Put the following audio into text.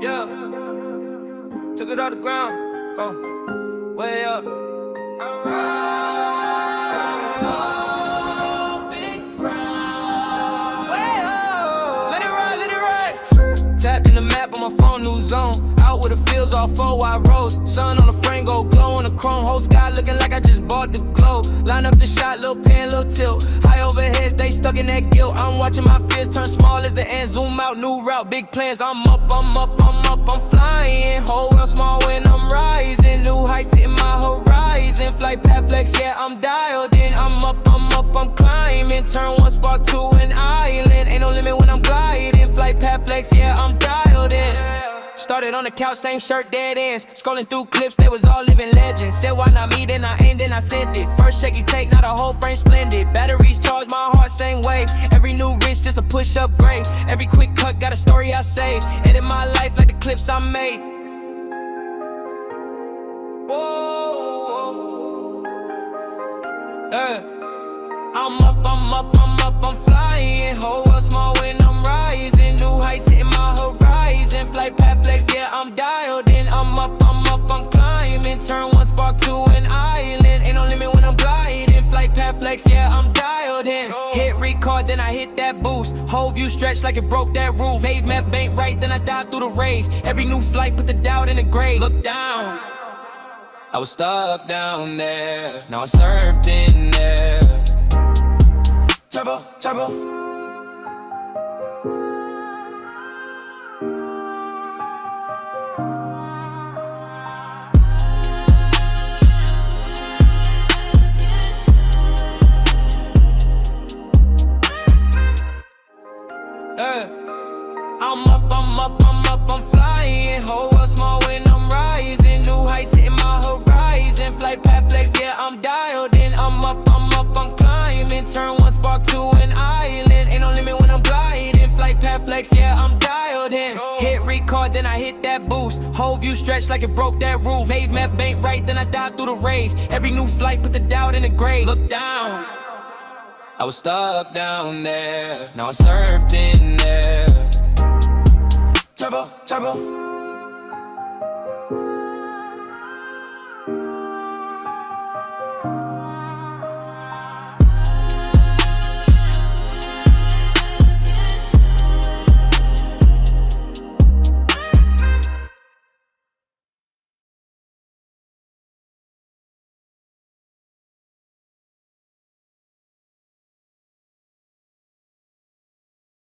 Yeah, took it off the ground, way up. Tapped in the map on my phone, new zone. Out with the fields, all 4 wide roads. Sun on the frame, go glow on the chrome. Whole sky looking like I just bought the globe. Line up the shot, little pin, little tilt. High overheads, they stuck in that guilt. I'm watching my fears turn small as the end. Zoom out, new route, big plans. I'm up, I'm flying. Whole world small when I'm rising. New heights hitting my horizon. Flight path flex, yeah, I'm dialed in. I'm up, I'm climbing. Turn one spark to an island. Ain't no limit when I'm gliding. Flight path flex, yeah, I'm dialed in. Started on the couch, same shirt, dead ends. Scrolling through clips, they was all living legends. Said why not me, then I aimed, then I sent it. First shaky take, not a whole frame splendid. Batteries charged, my heart same way. Every new wrist, just a push upgrade. Every quick cut, got a story I say. Edit my life like the clips I made. Whoa. I'm flying. Whole world small when I'm rising. New heights hitting my horizon. Flight path flex, yeah, I'm dialed in. I'm up, I'm climbing. Turn one spark to an island. Ain't no limit when I'm gliding. Flight path flex, yeah, I'm dialed in. Hit record, then I hit that boost. Whole view stretched like it broke that roof. Phase map bank right, then I dive through the rage. Every new flight put the doubt in the grave. Look down, I was stuck down there. Now I surfed in there. Turbo, turbo. I'm flying. Whole world small when I'm rising. New heights hitting my horizon. Flight path flex, yeah, I'm dialed in. I'm up, I'm climbing. Turn one spark to an island. Ain't no limit when I'm gliding. Flight path flex, yeah, I'm dialed in. Hit record, then I hit that boost. Whole view stretched like it broke that roof. Phase map bank right, then I dive through the rage. Every new flight put the doubt in the grave. Look down, I was stuck down there. Now I surfed in there. Turbo, turbo.